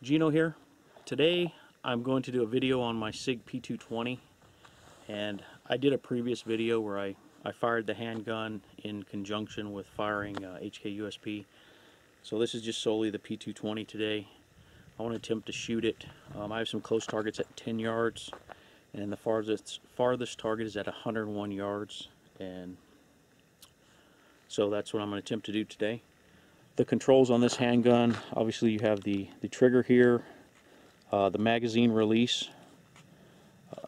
Gino here. Today I'm going to do a video on my Sig P220, and I did a previous video where I fired the handgun in conjunction with firing HK-USP. So this is just solely the P220 today. I want to attempt to shoot it. I have some close targets at 10 yards, and the farthest target is at 101 yards, and so that's what I'm going to attempt to do today. The controls on this handgun, obviously you have the trigger here, the magazine release.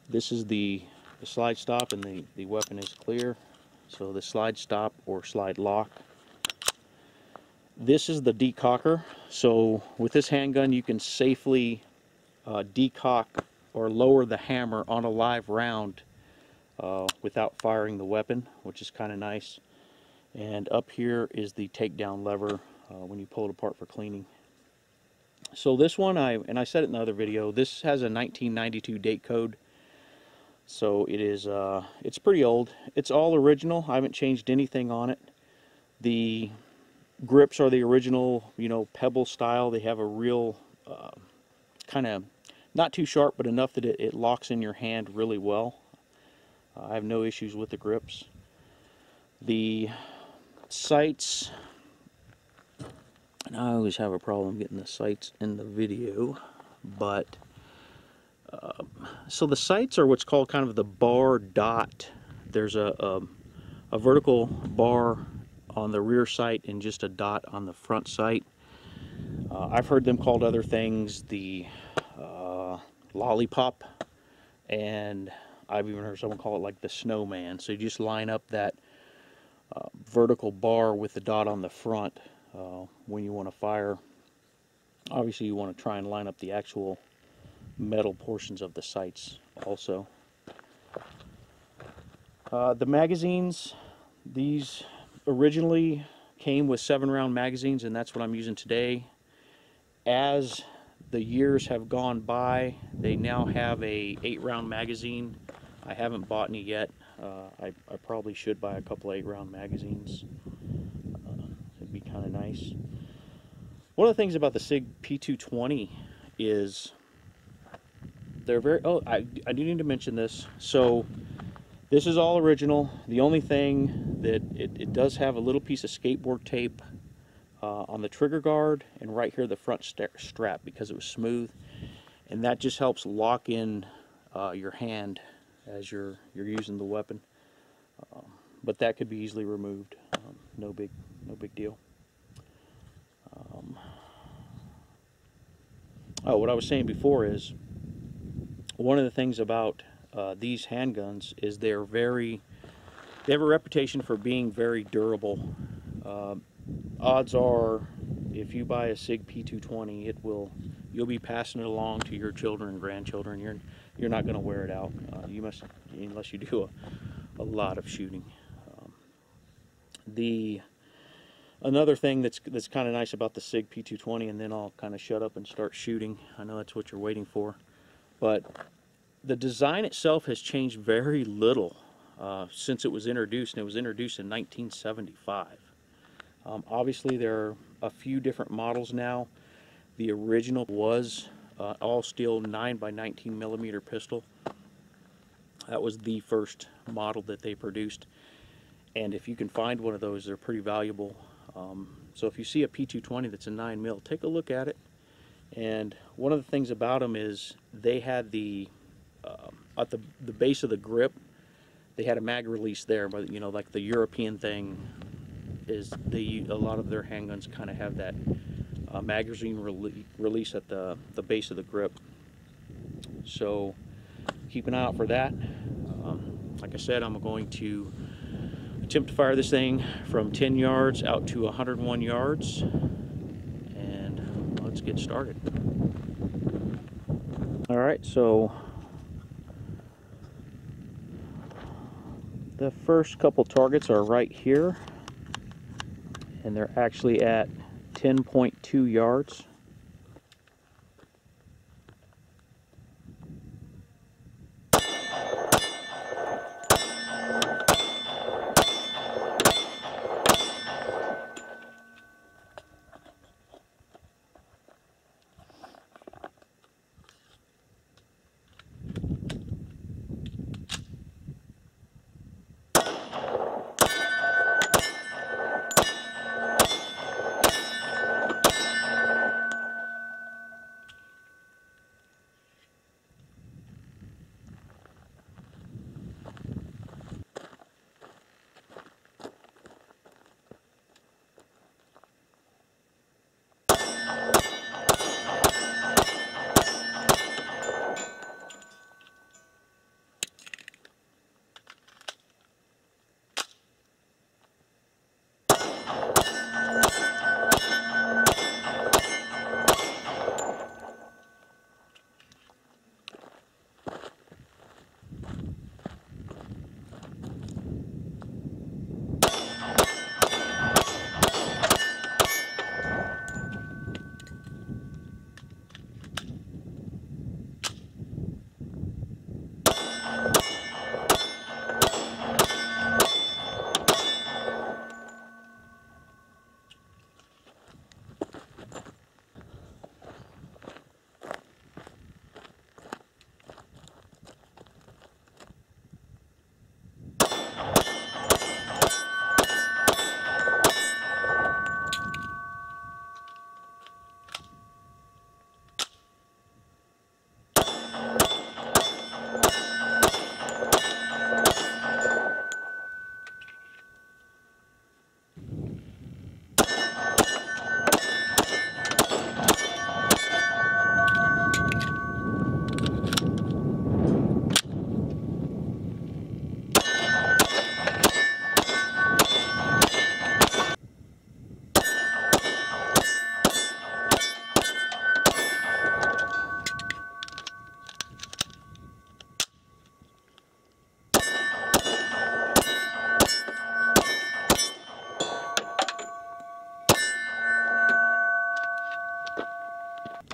This is the slide stop, and the weapon is clear. So the slide stop or slide lock. This is the decocker. So with this handgun you can safely decock or lower the hammer on a live round without firing the weapon, which is kind of nice. And up here is the takedown lever when you pull it apart for cleaning. So this one, I said it in the other video, this has a 1992 date code. So it is, it's pretty old. It's all original. I haven't changed anything on it. The grips are the original, you know, pebble style. They have a real kind of not too sharp, but enough that it locks in your hand really well. I have no issues with the grips. The sights, and I always have a problem getting the sights in the video, but so the sights are what's called kind of the bar dot. There's a vertical bar on the rear sight and just a dot on the front sight. I've heard them called other things, the lollipop, and I've even heard someone call it like the snowman. So you just line up that vertical bar with the dot on the front when you want to fire. Obviously you want to try and line up the actual metal portions of the sights also. The magazines, these originally came with 7-round magazines, and that's what I'm using today. As the years have gone by, they now have a 8-round magazine. I haven't bought any yet. I probably should buy a couple 8-round magazines. It'd be kind of nice. One of the things about the Sig P220 is they're very, I do need to mention this. So this is all original. The only thing that it does have a little piece of skateboard tape on the trigger guard and right here the front strap, because it was smooth, and that just helps lock in your hand as you're using the weapon. But that could be easily removed. No big deal. Oh, what I was saying before is one of the things about these handguns is they have a reputation for being very durable. Odds are, if you buy a Sig P220, you'll be passing it along to your children and grandchildren. You're not going to wear it out. You must, unless you do a lot of shooting. Another thing that's kind of nice about the Sig P220, and then I'll kind of shut up and start shooting. I know that's what you're waiting for, but the design itself has changed very little since it was introduced, and it was introduced in 1975. Obviously there are a few different models now. The original was all steel 9x19 millimeter pistol. That was the first model that they produced, and if you can find one of those, they're pretty valuable. So if you see a P220 that's a 9mm, take a look at it. And one of the things about them is they had at the base of the grip, they had a mag release there, but you know, like the European thing is a lot of their handguns kind of have that magazine release at the base of the grip. So keep an eye out for that. Like I said, I'm going to attempt to fire this thing from 10 yards out to 101 yards, and let's get started. Alright, so the first couple targets are right here, and they're actually at 10.2 yards.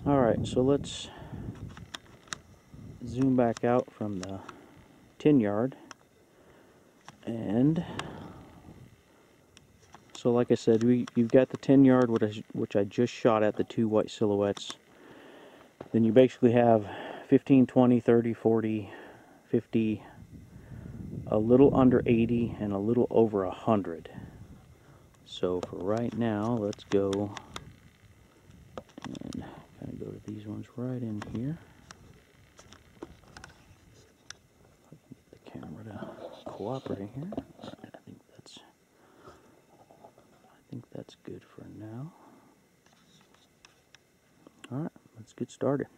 Alright, so let's zoom back out from the tin yard. And so like I said, you've got the 10 yard, which I just shot at, the two white silhouettes. Then you basically have 15, 20, 30, 40, 50, a little under 80, and a little over 100. So for right now, let's go and kind of go to these ones right in here. Get the camera to cooperate here. All right, I think that's good for now. All right, let's get started.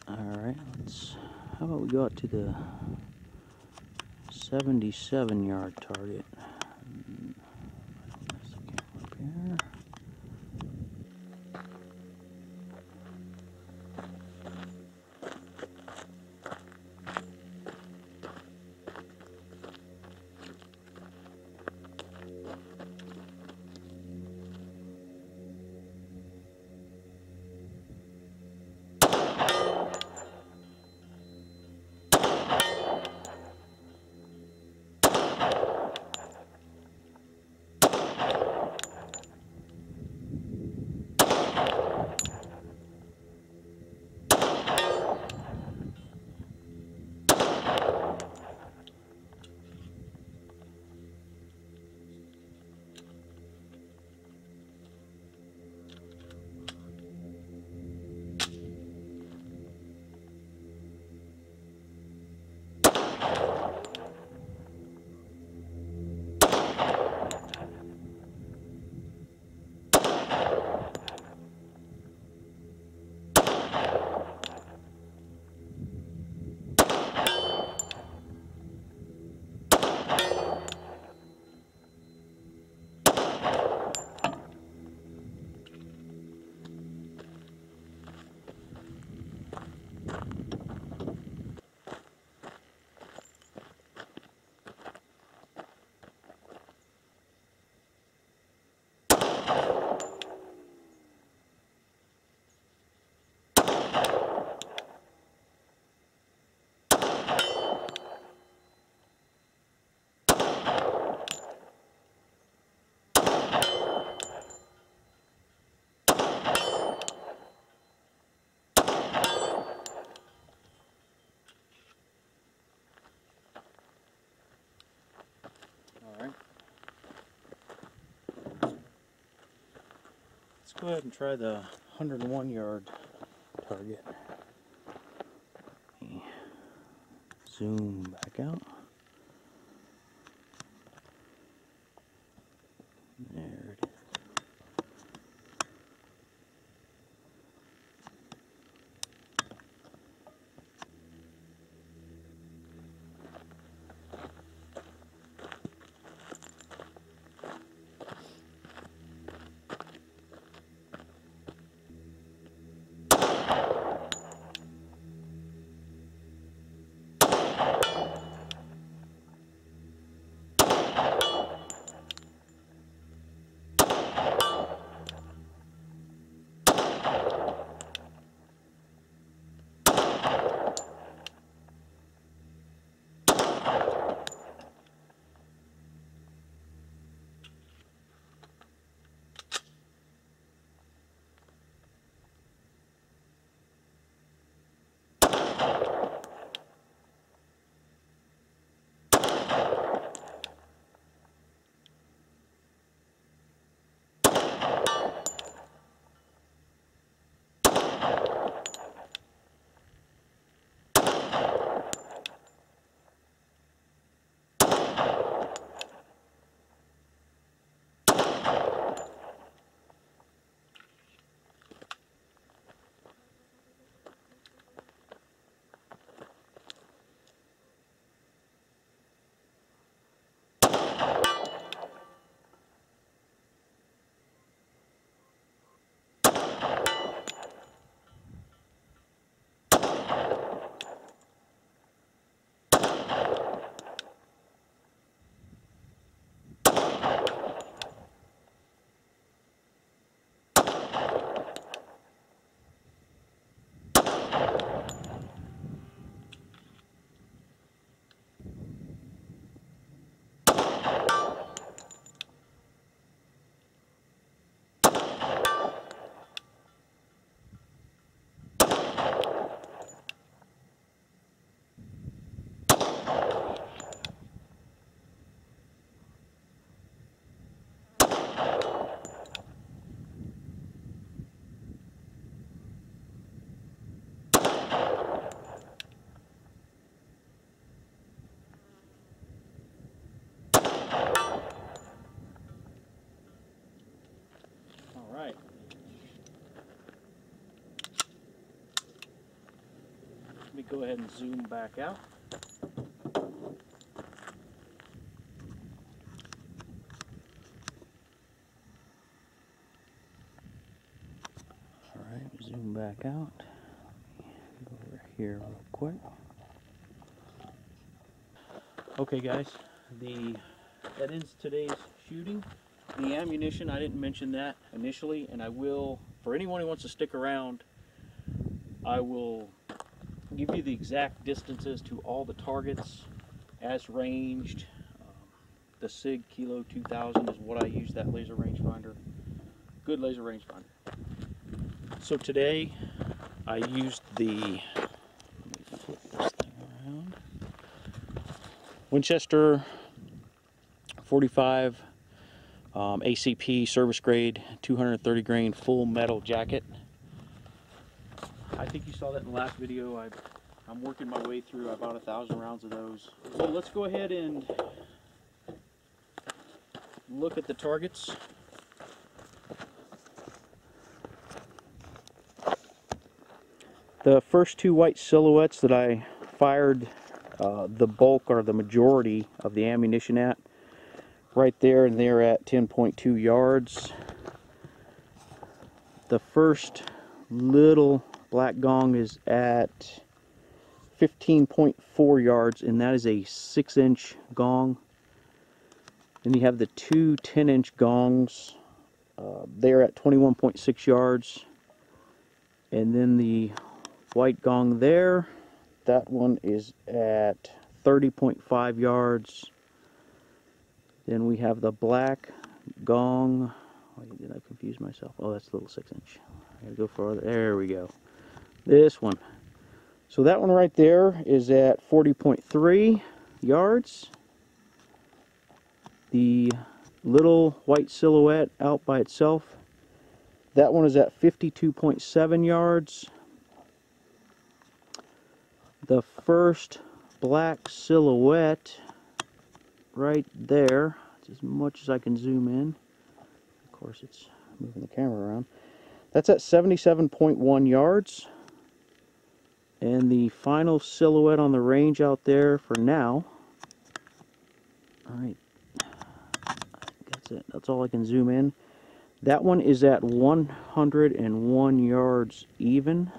Alright, how about we go out to the 77 yard target. That's the camera up here. go ahead and try the 101 yard target. Zoom back out. There it is. Alright. Let me go ahead and zoom back out. Alright, zoom back out. Go over here real quick. Okay guys, that ends today's shooting. The ammunition, I didn't mention that initially, and I will, for anyone who wants to stick around, I will give you the exact distances to all the targets as ranged. The Sig Kilo 2000 is what I use, that laser rangefinder. Good laser rangefinder. So today I used the, let me flip this thing around, Winchester 45 ACP service grade 230 grain full metal jacket. I think you saw that in the last video. I'm working my way through about 1,000 rounds of those. So let's go ahead and look at the targets. The first two white silhouettes that I fired the bulk or the majority of the ammunition at, right there, and they're at 10.2 yards. The first little black gong is at 15.4 yards, and that is a 6-inch gong. Then you have the two 10-inch gongs. They're at 21.6 yards. And then the white gong there, that one is at 30.5 yards. Then we have the black gong. Wait, did I confuse myself? Oh, that's a little 6-inch. I gotta go further. There we go. This one. So that one right there is at 40.3 yards. The little white silhouette out by itself, That one is at 52.7 yards. The first black silhouette right there, it's as much as I can zoom in. Of course, it's moving the camera around. That's at 77.1 yards. And the final silhouette on the range out there for now. Alright, that's it. That's all I can zoom in. That one is at 101 yards even.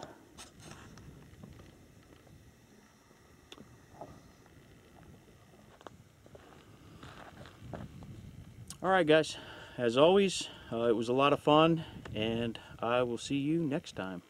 Alright guys, as always, it was a lot of fun, and I will see you next time.